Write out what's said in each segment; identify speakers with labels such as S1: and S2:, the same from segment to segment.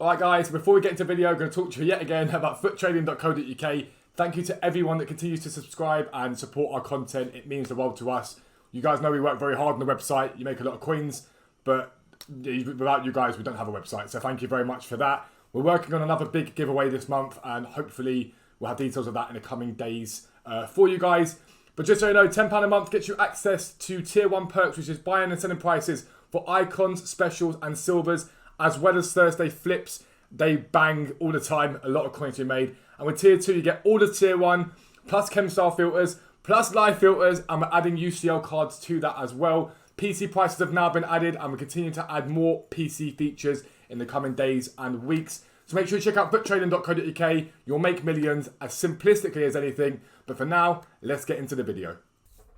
S1: Alright guys, before we get into the video, I'm going to talk to you yet again about futtrading.co.uk. Thank you to everyone that continues to subscribe and support our content. It means the world to us. You guys know we work very hard on the website. You make a lot of coins, but without you guys, we don't have a website. So thank you very much for that. We're working on another big giveaway this month, and hopefully we'll have details of that in the coming days for you guys. But just so you know, £10 a month gets you access to Tier 1 perks, which is buying and selling prices for icons, specials and silvers, as well as Thursday flips. They bang all the time, a lot of coins to be made. And with Tier 2, you get all the Tier 1, plus CHEM style filters, plus live filters, and we're adding UCL cards to that as well. PC prices have now been added, and we continue to add more PC features in the coming days and weeks. So make sure you check out futtrading.co.uk. You'll make millions as simplistically as anything. But for now, let's get into the video.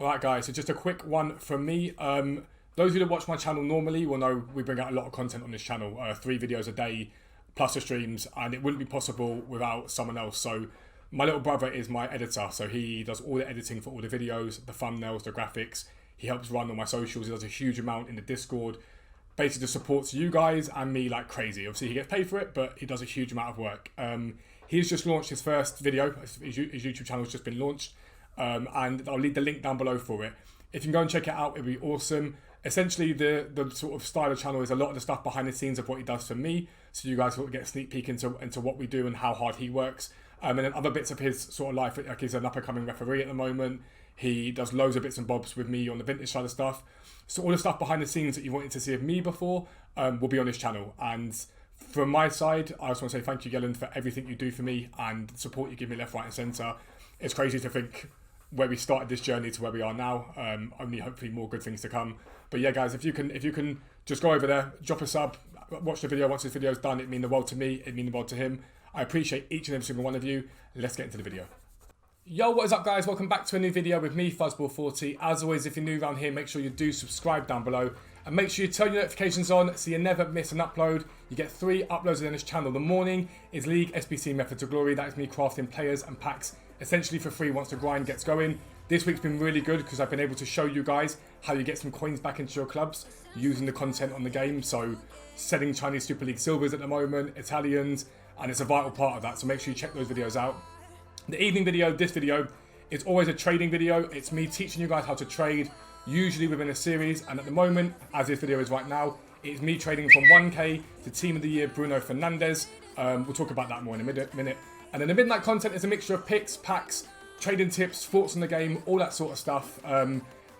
S1: Alright guys, so just a quick one from me. Those of you that watch my channel normally will know we bring out a lot of content on this channel. 3 videos a day, plus the streams, and it wouldn't be possible without someone else. So my little brother is my editor, so he does all the editing for all the videos, the thumbnails, the graphics. He helps run all my socials. He does a huge amount in the Discord. Basically just supports you guys and me like crazy. Obviously he gets paid for it, but he does a huge amount of work. He's just launched his first video. His YouTube channel has just been launched, and I'll leave the link down below for it. If you can go and check it out, it'll be awesome. Essentially, the sort of style of channel is a lot of the stuff behind the scenes of what he does for me, so you guys will get a sneak peek into what we do and how hard he works. And then other bits of his sort of life, like he's an up-and-coming referee at the moment. He does loads of bits and bobs with me on the vintage side of stuff. So all the stuff behind the scenes that you wanted to see of me before will be on this channel. And from my side, I just want to say thank you, Gelland, for everything you do for me and the support you give me left, right and centre. It's crazy to think where we started this journey to where we are now. Only hopefully more good things to come. But yeah, guys, if you can just go over there, drop a sub, watch the video. Once this video's done, it means the world to me. It means the world to him. I appreciate each and every single one of you. Let's get into the video. Yo, what is up, guys? Welcome back to a new video with me, Fuzzball40. As always, if you're new around here, make sure you do subscribe down below. And make sure you turn your notifications on so you never miss an upload. You get 3 uploads on this channel. The morning is League SBC Method to Glory. That is me crafting players and packs essentially for free once the grind gets going. This week's been really good because I've been able to show you guys how you get some coins back into your clubs using the content on the game. So selling Chinese Super League silvers at the moment, Italians, and it's a vital part of that. So make sure you check those videos out. The evening video, this video, is always a trading video. It's me teaching you guys how to trade, usually within a series. And at the moment, as this video is right now, it's me trading from 1K to Team of the Year Bruno Fernandes. We'll talk about that more in a minute. And then the midnight content is a mixture of picks, packs, trading tips, thoughts on the game, all that sort of stuff.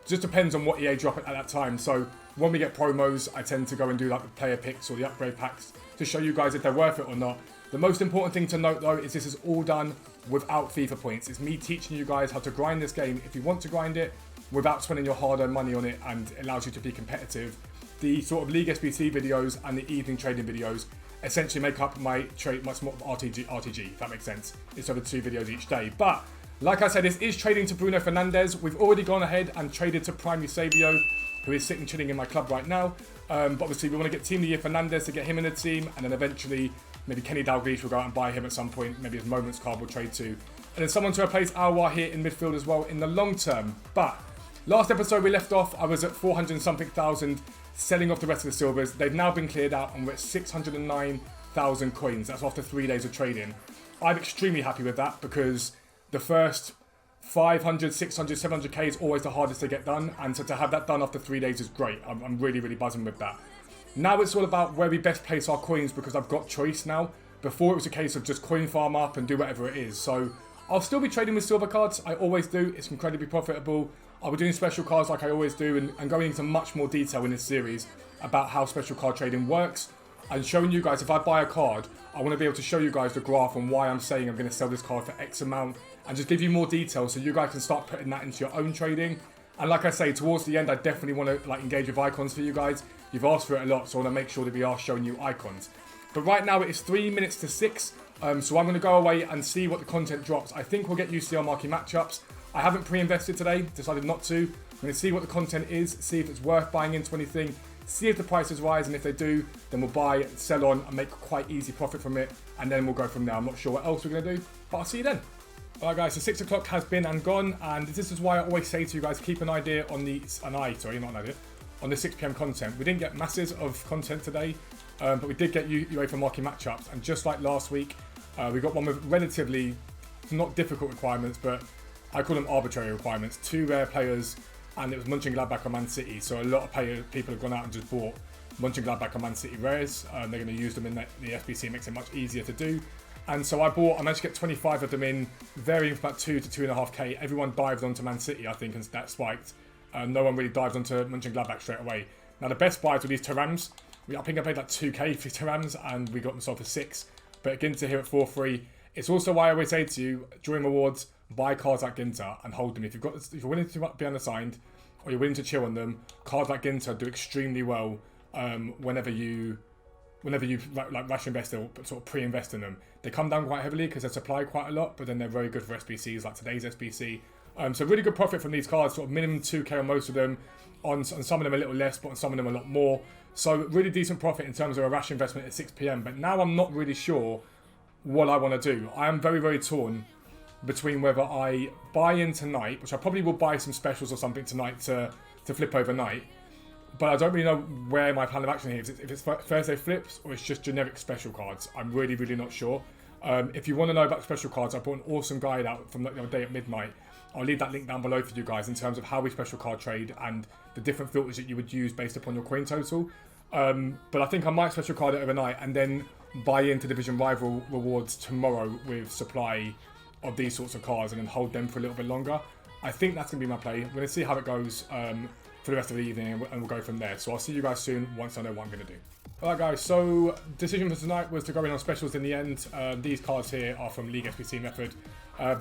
S1: Just depends on what EA drop at that time. So when we get promos, I tend to go and do like the player picks or the upgrade packs to show you guys if they're worth it or not. The most important thing to note though is this is all done without FIFA points. It's me teaching you guys how to grind this game if you want to grind it without spending your hard-earned money on it, and it allows you to be competitive. The sort of League SBC videos and the evening trading videos essentially make up my small RTG, if that makes sense. It's over 2 videos each day. But like I said, this is trading to Bruno Fernandes. We've already gone ahead and traded to Prime Eusebio, who is sitting chilling in my club right now. But obviously we want to get Team of the Year Fernandes to get him in the team, and then eventually maybe Kenny Dalglish will go out and buy him at some point. Maybe his Moments card will trade to. And then someone to replace Alwar here in midfield as well in the long term. But last episode we left off, I was at 400 and something thousand, selling off the rest of the silvers. They've now been cleared out and we're at 609,000 coins. That's after 3 days of trading. I'm extremely happy with that because the first 500, 600, 700k is always the hardest to get done. And so to have that done after 3 days is great. I'm really, really buzzing with that. Now it's all about where we best place our coins because I've got choice now. Before it was a case of just coin farm up and do whatever it is. So I'll still be trading with silver cards. I always do. It's incredibly profitable. I'll be doing special cards like I always do and going into much more detail in this series about how special card trading works and showing you guys if I buy a card, I want to be able to show you guys the graph on why I'm saying I'm going to sell this card for X amount and just give you more detail so you guys can start putting that into your own trading. And like I say, towards the end, I definitely want to like engage with icons for you guys. You've asked for it a lot, so I want to make sure that we are showing you icons. But right now it is 3 minutes to 6, so I'm going to go away and see what the content drops. I think we'll get UCL marquee matchups. I haven't pre-invested today, decided not to. I'm going to see what the content is, see if it's worth buying into anything, see if the prices rise, and if they do, then we'll buy, sell on, and make quite easy profit from it, and then we'll go from there. I'm not sure what else we're going to do, but I'll see you then. Alright guys, so 6 o'clock has been and gone, and this is why I always say to you guys, keep an idea on the, on the 6 PM content. We didn't get masses of content today, But we did get UEFA marquee matchups, and just like last week, we got one with relatively not difficult requirements, but I call them arbitrary requirements. 2 rare players, and it was Mönchengladbach and Man City. So a lot of people have gone out and just bought Mönchengladbach and Man City rares. They're going to use them in the SBC. It makes it much easier to do. And so I managed to get 25 of them in, varying from about 2 to 2.5k. Everyone dived onto Man City, I think, and that spiked. No one really dived onto Mönchengladbach straight away. Now the best buys were these Tyrams. I think I paid like 2k for Tyrams, and we got them sold for 6. But Ginter here at 4-3. It's also why I always say to you, during rewards, buy cards like Ginter and hold them. If you're willing to be unassigned, or you're willing to chill on them, cards like Ginter do extremely well whenever you like rush invest or sort of pre-invest in them. They come down quite heavily because they're supplied quite a lot, but then they're very good for SBCs like today's SBC. So really good profit from these cards, sort of minimum 2k on most of them, on some of them a little less, but on some of them a lot more. So really decent profit in terms of a rash investment at 6 PM. But now I'm not really sure what I want to do. I am very, very torn between whether I buy in tonight, which I probably will buy some specials or something tonight to flip overnight. But I don't really know where my plan of action here is. If it's Thursday flips or it's just generic special cards. I'm really, really not sure. If you want to know about special cards, I put an awesome guide out from the other day at midnight. I'll leave that link down below for you guys in terms of how we special card trade and the different filters that you would use based upon your coin total. But I think I might special card it overnight and then buy into Division Rival rewards tomorrow with supply of these sorts of cards and then hold them for a little bit longer. I think that's going to be my play. We're going to see how it goes for the rest of the evening, and we'll go from there. So I'll see you guys soon once I know what I'm going to do. Alright guys, so decision for tonight was to go in on specials in the end. These cards here are from League SBC Method.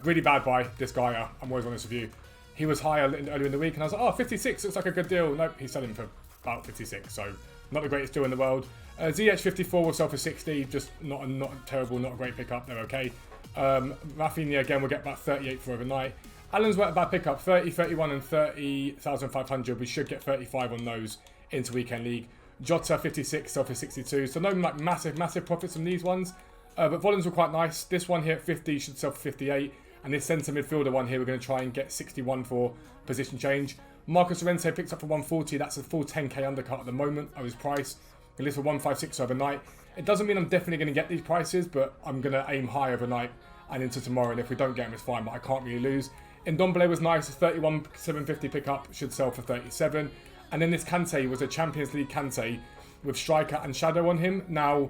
S1: Really bad buy, this guy, I'm always honest with you. He was higher earlier in the week and I was like, oh, 56 looks like a good deal. Nope, he's selling for about 56, so not the greatest deal in the world. ZH54 will sell for 60, just not terrible, not a great pickup, they're okay. Rafinha again will get about 38 for overnight. Allen's weren't a bad pickup, 30, 31 and 30,500. We should get 35 on those into Weekend League. Jota 56, sell for 62. So no like massive profits from these ones. But volumes were quite nice. This one here at 50 should sell for 58. And this centre midfielder one here we're going to try and get 61 for position change. Marcus Llorente picks up for 140. That's a full 10k undercut at the moment of his price. He lists for 156 overnight. It doesn't mean I'm definitely going to get these prices, but I'm going to aim high overnight and into tomorrow. And if we don't get them, it's fine, but I can't really lose. Ndombele was nice, a 31,750 pickup, should sell for 37. And then this Kante was a Champions League Kante with Striker and Shadow on him. Now,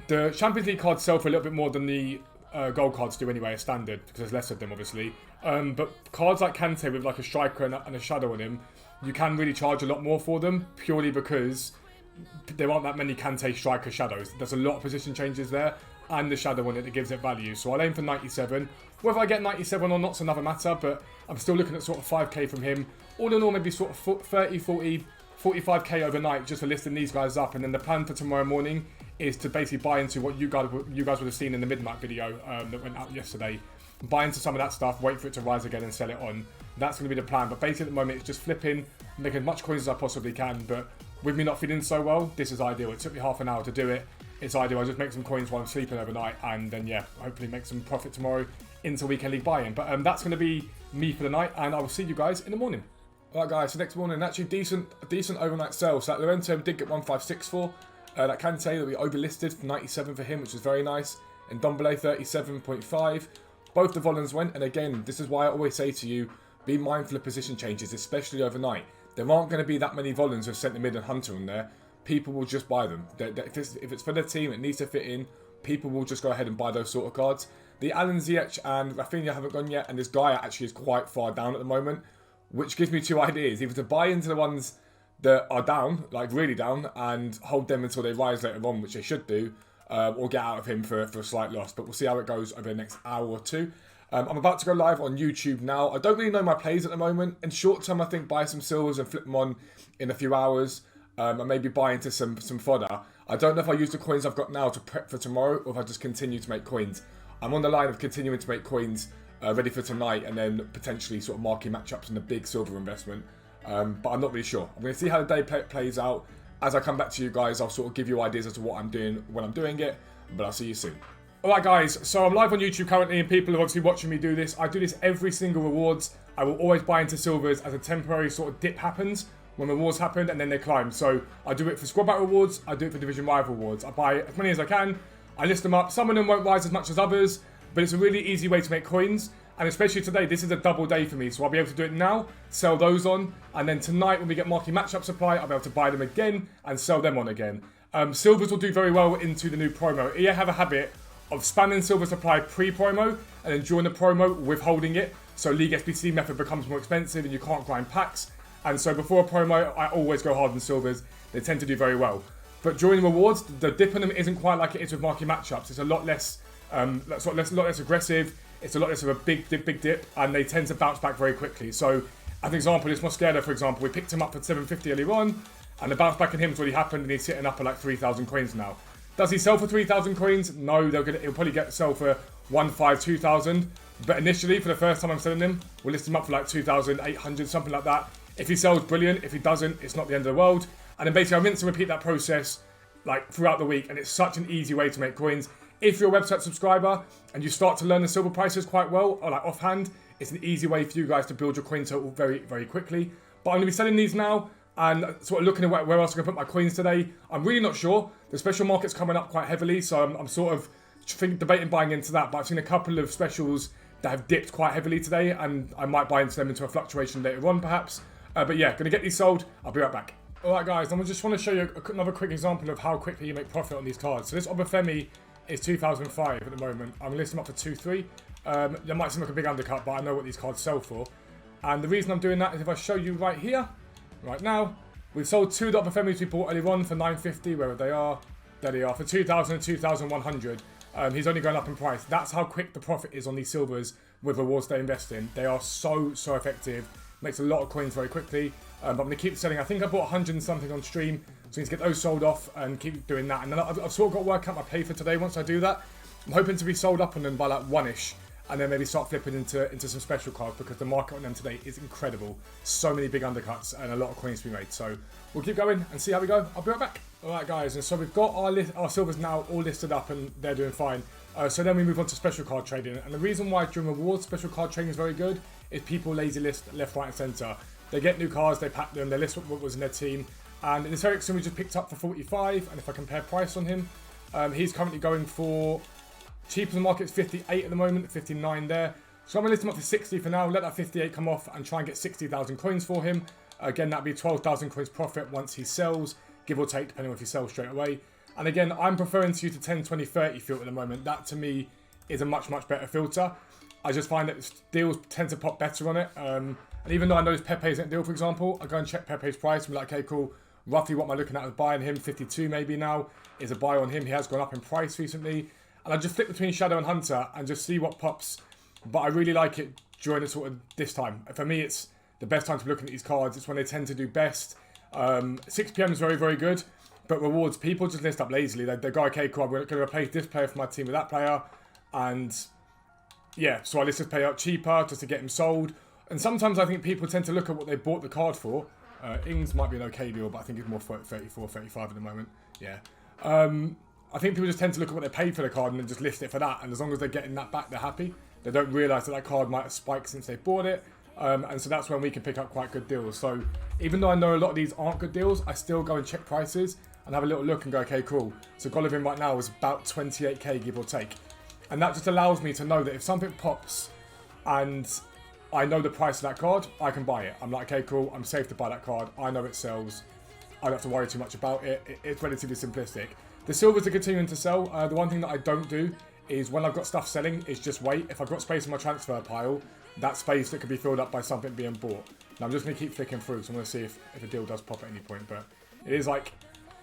S1: the Champions League cards sell for a little bit more than the gold cards do anyway, as standard, because there's less of them, obviously. But cards like Kante with like a Striker and a Shadow on him, you can really charge a lot more for them, purely because there aren't that many Kante Striker Shadows. There's a lot of position changes there, and the Shadow on it that gives it value. So I'll aim for 97. Whether I get 97 or not's another matter, but I'm still looking at sort of 5k from him. All in all, maybe sort of 30, 40, 45k overnight just for listing these guys up. And then the plan for tomorrow morning is to basically buy into what you guys would have seen in the midnight video that went out yesterday. Buy into some of that stuff, wait for it to rise again and sell it on. That's going to be the plan. But basically at the moment, it's just flipping, making as much coins as I possibly can. But with me not feeling so well, this is ideal. It took me half an hour to do it. It's ideal. I just make some coins while I'm sleeping overnight, and then yeah, hopefully make some profit tomorrow into Weekend League buy-in. But that's going to be me for the night, and I will see you guys in the morning. Alright guys, so next morning, actually a decent overnight sale. So that Llorente did get 156 for. That Kante that we overlisted for 97 for him, which is very nice. And Ndombele 37.5. Both the volumes went, and again, this is why I always say to you, be mindful of position changes, especially overnight. There aren't going to be that many volumes with centre mid and Hunter on there. People will just buy them. If it's for their team, it needs to fit in. People will just go ahead and buy those sort of cards. The Allen, Ziyech and Rafinha haven't gone yet, and this guy actually is quite far down at the moment, which gives me two ideas. Either to buy into the ones that are down, like really down, and hold them until they rise later on, which they should do, or get out of him for a slight loss. But we'll see how it goes over the next hour or two. I'm about to go live on YouTube now. I don't really know my plays at the moment. In short term, I think buy some silvers and flip them on in a few hours. And maybe buy into some fodder. I don't know if I use the coins I've got now to prep for tomorrow, or if I just continue to make coins. I'm on the line of continuing to make coins ready for tonight, and then potentially sort of marquee matchups in the big silver investment. But I'm not really sure. I'm going to see how the day plays out. As I come back to you guys, I'll sort of give you ideas as to what I'm doing when I'm doing it. But I'll see you soon. Alright guys, so I'm live on YouTube currently, and people are obviously watching me do this. I do this every single rewards. I will always buy into silvers as a temporary sort of dip happens. when rewards happen, and then they climb. So I do it for squad battle rewards, I do it for division rival rewards. I buy as many as I can, I list them up. Some of them won't rise as much as others, but it's a really easy way to make coins. And especially today, this is a double day for me, so I'll be able to do it now, sell those on, and then tonight when we get marquee matchup supply, I'll be able to buy them again and sell them on again. Silvers will do very well into the new promo. EA have a habit of spamming silver supply pre-promo, and then during the promo, withholding it. So League SBC method becomes more expensive and you can't grind packs. And so before a promo, I always go hard on silvers. They tend to do very well. But during rewards, the dip in them isn't quite like it is with marquee matchups. It's a lot less, a lot less aggressive. It's a lot less of a big dip, and they tend to bounce back very quickly. So, as an example, this Mosqueda, for example, we picked him up for 750 earlier on, and the bounce back in him has already happened, and he's sitting up at like 3,000 coins now. Does he sell for 3,000 coins? No, he'll probably sell for 1,500, 2,000. But initially, for the first time I'm selling him, we'll list him up for like 2,800, something like that. If he sells, brilliant. If he doesn't, it's not the end of the world. And then basically, I rinse and repeat that process like throughout the week, and it's such an easy way to make coins. If you're a website subscriber and you start to learn the silver prices quite well, or like offhand, it's an easy way for you guys to build your coin total very, very quickly. But I'm going to be selling these now and sort of looking at where else I'm going to put my coins today. I'm really not sure. The special market's coming up quite heavily, so I'm sort of debating buying into that. But I've seen a couple of specials that have dipped quite heavily today, and I might buy into them into a fluctuation later on perhaps. But yeah, going to get these sold. I'll be right back. Alright guys, I just want to show you another quick example of how quickly you make profit on these cards. So this Obafemi is 2005 at the moment. I'm listing them up for 2-3. That might seem like a big undercut, but I know what these cards sell for. And the reason I'm doing that is if I show you right here, right now, we've sold 2 Obafemis we bought earlier on for 950, wherever they are. There they are, for 2,000 and 2,100. He's only going up in price. That's how quick the profit is on these silvers with rewards they invest in. They are so effective. Makes a lot of coins very quickly. But I'm going to keep selling. I think I bought 100 and something on stream. So I need to get those sold off and keep doing that. And then I've sort of got to work out my pay for today once I do that. I'm hoping to be sold up on them by like 1-ish. And then maybe start flipping into some special cards, because the market on them today is incredible. So many big undercuts and a lot of coins to be made. So we'll keep going and see how we go. I'll be right back. Alright guys, and so we've got our silvers now all listed up and they're doing fine. So then we move on to special card trading. And the reason why during rewards special card trading is very good is people lazy list left, right and centre. They get new cards, they pack them, they list what was in their team. And this Ericsson we just picked up for 45, and if I compare price on him, he's currently going for, cheaper than the market, it's 58 at the moment, 59 there. So I'm going to list him up to 60 for now, let that 58 come off and try and get 60,000 coins for him. Again, that'd be 12,000 coins profit once he sells, give or take, depending on if he sells straight away. And again, I'm preferring to use the 10, 20, 30 filter at the moment. That to me is a much better filter. I just find that deals tend to pop better on it. And even though I know this Pepe isn't a deal, for example, I go and check Pepe's price and be like, okay, cool. Roughly what am I looking at with buying him? 52 maybe now is a buy on him. He has gone up in price recently. And I just flip between Shadow and Hunter and just see what pops. But I really like it during the sort of this time. For me, it's the best time to be looking at these cards. It's when they tend to do best. 6 PM is very good. But rewards, people just list up lazily. They go, okay, cool, I'm going to replace this player for my team with that player. And yeah, so I list this player up cheaper just to get him sold. And sometimes I think people tend to look at what they bought the card for. Ings might be an okay deal, but I think it's more 34, 35 at the moment. Yeah. I think people just tend to look at what they paid for the card and then just list it for that. And as long as they're getting that back, they're happy. They don't realise that card might have spiked since they bought it. And so that's when we can pick up quite good deals. So even though I know a lot of these aren't good deals, I still go and check prices and have a little look and go, okay, cool. So Golovin right now is about 28k, give or take. And that just allows me to know that if something pops and I know the price of that card, I can buy it. I'm like, okay, cool, I'm safe to buy that card. I know it sells. I don't have to worry too much about it. It's relatively simplistic. The silvers are continuing to sell. The one thing that I don't do is when I've got stuff selling is just wait. If I've got space in my transfer pile, that space that could be filled up by something being bought. Now I'm just going to keep flicking through, so I'm going to see if a deal does pop at any point. But it is like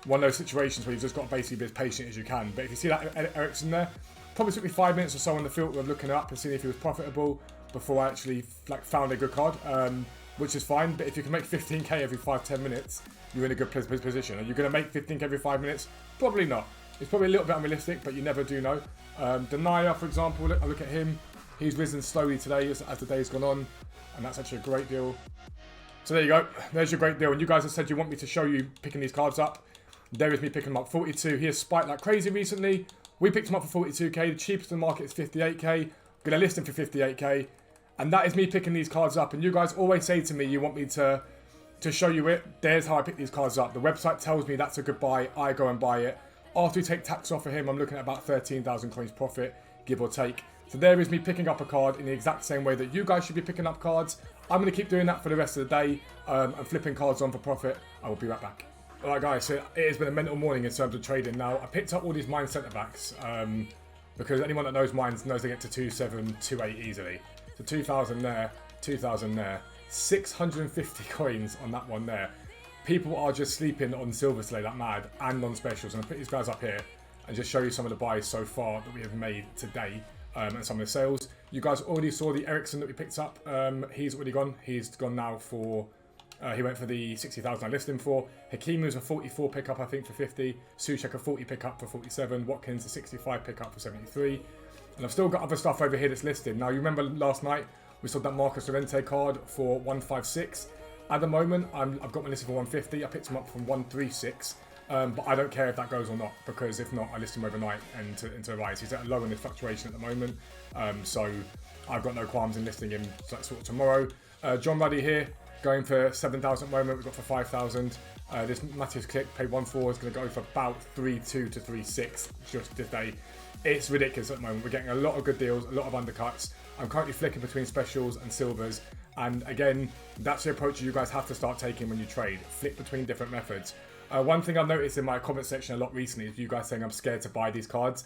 S1: one of those situations where you've just got to basically be as patient as you can. But if you see that Ericsson there, probably took me 5 minutes or so on the filter of looking it up and seeing if he was profitable before I actually found a good card, which is fine. But if you can make 15k every 5-10 minutes, you're in a good position. Are you going to make 15k every 5 minutes? Probably not. It's probably a little bit unrealistic, but you never do know. Denia, for example, I look at him. He's risen slowly today as the day's gone on, and that's actually a great deal. So there you go. There's your great deal. And you guys have said you want me to show you picking these cards up. There is me picking them up. 42. He has spiked like crazy recently. We picked him up for 42k. The cheapest in the market is 58k. I'm going to list him for 58k. And that is me picking these cards up. And you guys always say to me you want me to to show you it, there's how I pick these cards up. The website tells me that's a good buy. I go and buy it. After we take tax off of him, I'm looking at about 13,000 coins profit, give or take. So there is me picking up a card in the exact same way that you guys should be picking up cards. I'm going to keep doing that for the rest of the day and flipping cards on for profit. I will be right back. Alright guys, so it has been a mental morning in terms of trading. Now, I picked up all these mine centre backs because anyone that knows mines knows they get to 2.7, 2.8 easily. So 2,000 there, 2,000 there. 650 coins on that one there. People are just sleeping on silver today like mad and on specials. And I'll put these guys up here and just show you some of the buys so far that we have made today and some of the sales. You guys already saw the Ericsson that we picked up. He's already gone. He's gone now for... he went for the 60,000 I listed him for. Hakimu's a 44 pickup, I think, for 50. Souček a 40 pickup for 47. Watkins a 65 pickup for 73. And I've still got other stuff over here that's listed. Now, you remember last night we sold that Marcus Llorente card for 156. At the moment, I've got my listed for 150. I picked him up from 136. But I don't care if that goes or not, because if not, I list him overnight and into the rise. He's at a low in his fluctuation at the moment. So I've got no qualms in listing him sort of tomorrow. John Ruddy here, going for 7,000 at the moment. We've got for 5,000. This Matthias Click, paid 1.4, is going to go for about 3.2 to 3.6 just today. It's ridiculous at the moment. We're getting a lot of good deals, a lot of undercuts. I'm currently flicking between specials and silvers. And again, that's the approach you guys have to start taking when you trade. Flick between different methods. One thing I've noticed in my comment section a lot recently is you guys saying I'm scared to buy these cards.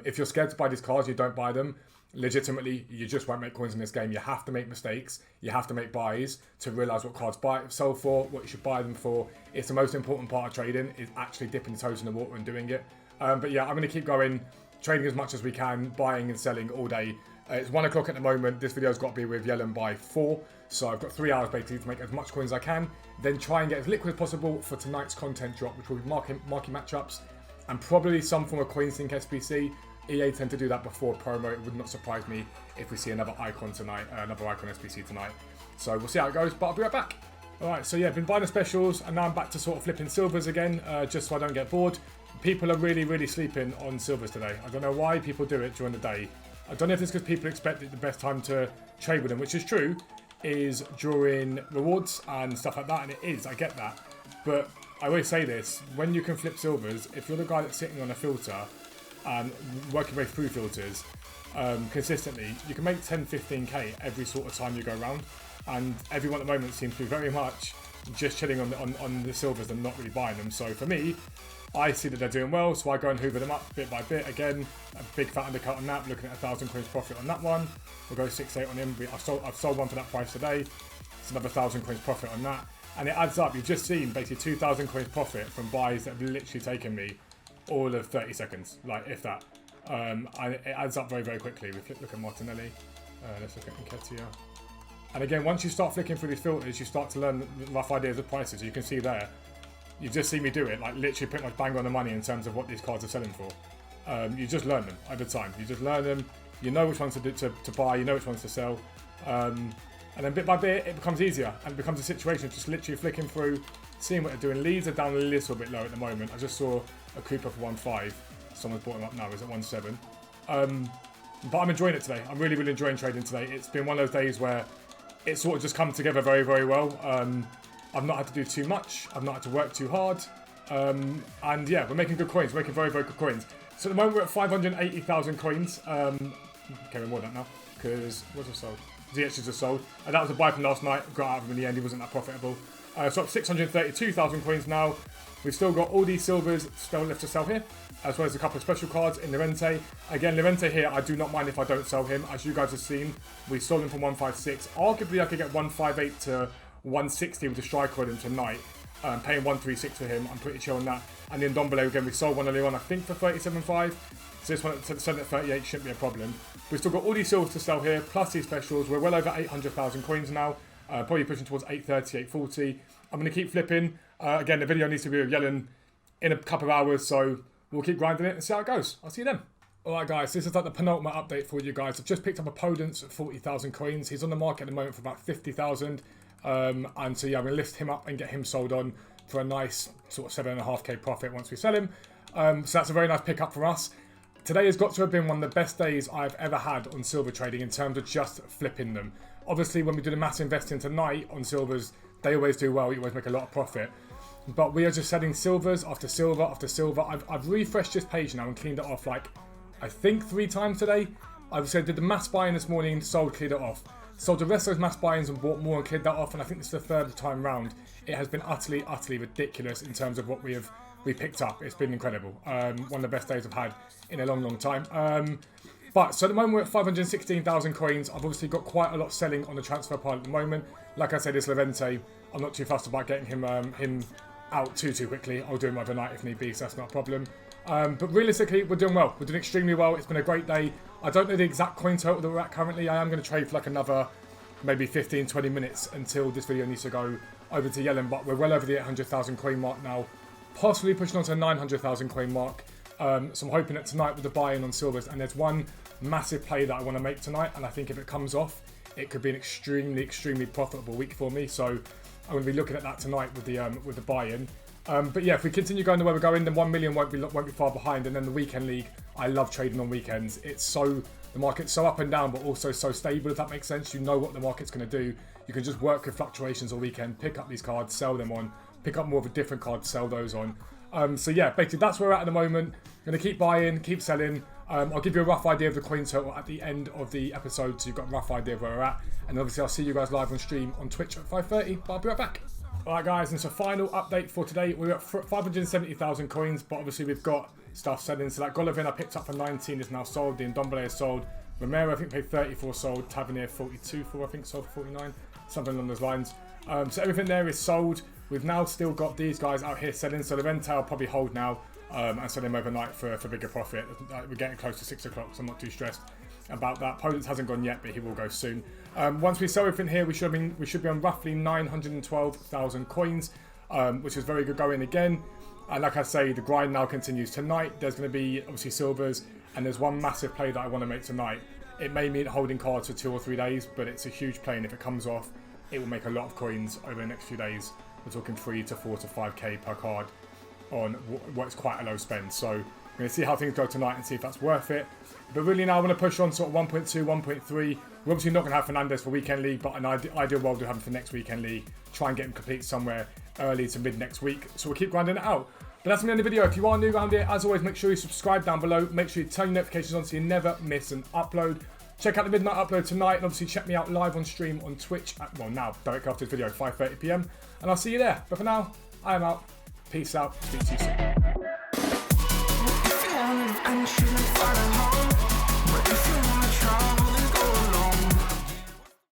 S1: If you're scared to buy these cards, you don't buy them. Legitimately, you just won't make coins in this game. You have to make mistakes. You have to make buys to realise what cards sell for, what you should buy them for. It's the most important part of trading, is actually dipping the toes in the water and doing it. But yeah, I'm going to keep going, trading as much as we can, buying and selling all day. It's 1 o'clock at the moment. This video's got to be with Yellen by 4. So I've got 3 hours basically to make as much coins as I can. Then try and get as liquid as possible for tonight's content drop, which will be marquee matchups and probably some form of CoinSync SBC. EA tend to do that before promo. It would not surprise me if we see another icon tonight, another icon SBC tonight. So we'll see how it goes, but I'll be right back. Alright, so yeah, I've been buying the specials and now I'm back to sort of flipping silvers again, just so I don't get bored. People are really sleeping on silvers today. I don't know why people do it during the day. I don't know if it's because people expect it the best time to trade with them, which is true, is during rewards and stuff like that, and it is, I get that. But I always say this, when you can flip silvers, if you're the guy that's sitting on a filter and working your way through filters consistently, you can make 10, 15k every sort of time you go around. And everyone at the moment seems to be very much just chilling on the silvers and not really buying them. So for me, I see that they're doing well, so I go and hoover them up bit by bit. Again, a big fat undercut on that. We're looking at 1,000 coins profit on that one. We'll go 6.8 on him. I've sold one for that price today. It's another 1,000 coins profit on that. And it adds up. You've just seen basically 2,000 coins profit from buys that have literally taken me all of 30 seconds, like if that. And it adds up very quickly. We look at Martinelli. Let's look at Nketiah. And again, once you start flicking through these filters, you start to learn rough ideas of prices. You can see there. You've just seen me do it, like literally pretty much bang on the money in terms of what these cards are selling for. You just learn them over time. You just learn them. You know which ones to buy. You know which ones to sell. And then bit by bit, it becomes easier and it becomes a situation of just literally flicking through, seeing what they're doing. Leads are down a little bit low at the moment. I just saw a Cooper for 1.5. Someone's bought him up now. He's at 1.7. But I'm enjoying it today. I'm really enjoying trading today. It's been one of those days where it's sort of just come together very well. I've not had to do too much. I've not had to work too hard. And yeah, we're making good coins. We're making very good coins. So at the moment we're at 580,000 coins. Okay, we're more than that now. Because, what's it sold? ZH just sold. And that was a buy from last night. Got out of him in the end. He wasn't that profitable. So up 632,000 coins now. We've still got all these silvers still left to sell here, as well as a couple of special cards in Llorente. Again, Llorente here, I do not mind if I don't sell him. As you guys have seen, we sold him for 156. Arguably, I could get 158 to 160 with a striker on him tonight. Paying 136 for him. I'm pretty chill on that. And then Dombele, again, we sold one earlier on, I think, for 37.5. So this one selling at 38 shouldn't be a problem. We've still got all these silvers to sell here, plus these specials. We're well over 800,000 coins now. Probably pushing towards 830, 840. I'm going to keep flipping. Again, the video needs to be with Yellen in a couple of hours, so we'll keep grinding it and see how it goes. I'll see you then. Alright guys, this is like the penultimate update for you guys. I've just picked up a Podence at 40,000 coins. He's on the market at the moment for about 50,000. And so yeah, I'm going to lift him up and get him sold on for a nice sort of 7.5k profit once we sell him. So that's a very nice pickup for us. Today has got to have been one of the best days I've ever had on silver trading in terms of just flipping them. Obviously, when we do the mass investing tonight on silvers, they always do well. You always make a lot of profit. But we are just selling silvers after silver after silver. I've refreshed this page now and cleaned it off like, I think 3 times today. I've said did the mass buy-in this morning, sold, cleared it off. Sold the rest of those mass buy-ins and bought more and cleared that off. And I think this is the 3rd time round. It has been utterly ridiculous in terms of what we picked up. It's been incredible. One of the best days I've had in a long time. But so at the moment we're at 516,000 coins. I've obviously got quite a lot selling on the transfer pile at the moment. Like I said, this Levente, I'm not too fussed about getting him out too quickly. I'll do him overnight if need be, so that's not a problem. But realistically, we're doing well. We're doing extremely well. It's been a great day. I don't know the exact coin total that we're at currently. I am going to trade for like another maybe 15-20 minutes until this video needs to go over to Yellen. But we're well over the 800,000 coin mark now. Possibly pushing on to the 900,000 coin mark. So I'm hoping that tonight with the buy-in on silvers, and there's one massive play that I want to make tonight, and I think if it comes off, it could be an extremely profitable week for me. So I'm going to be looking at that tonight with the buy-in. But yeah, if we continue going the way we're going, then 1 million won't be far behind. And then the weekend league, I love trading on weekends. The market's so up and down, but also so stable, if that makes sense. You know what the market's going to do. You can just work with fluctuations all weekend, pick up these cards, sell them on, pick up more of a different card, sell those on. So yeah, basically that's where we're at the moment. Going to keep buying, keep selling. I'll give you a rough idea of the coin total at the end of the episode, so you've got a rough idea of where we're at. And obviously I'll see you guys live on stream on Twitch at 5:30, but I'll be right back. Alright guys, and so final update for today. We're at 570,000 coins, but obviously we've got stuff selling. So that Golovin I picked up for 19 is now sold. The Ndombele is sold. Romero I think paid 34 sold. Tavernier 42 for I think sold for 49. Something along those lines. So everything there is sold. We've now still got these guys out here selling. So the Levente I'll probably hold now and sell them overnight for bigger profit. We're getting close to 6 o'clock, so I'm not too stressed about that. Poland hasn't gone yet, but he will go soon. Once we sell everything here, we should be on roughly 912,000 coins, which is very good going again. And like I say, the grind now continues tonight. There's going to be obviously silvers, and there's one massive play that I want to make tonight. It may mean holding cards for 2 or 3 days, but it's a huge play, and if it comes off, it will make a lot of coins over the next few days. We're talking 3 to 4 to 5k per card on what's quite a low spend. So we're going to see how things go tonight and see if that's worth it. But really now I want to push on sort of 1.2, 1.3. We're obviously not going to have Fernandes for weekend league, but an ideal world to have him for next weekend league. Try and get him complete somewhere early to mid next week. So we'll keep grinding it out. But that's me on the video. If you are new around here, as always, make sure you subscribe down below. Make sure you turn your notifications on so you never miss an upload. Check out the midnight upload tonight, and obviously check me out live on stream on Twitch at, well, now, directly after this video, 5:30 PM. And I'll see you there. But for now, I am out. Peace out. Speak to you soon.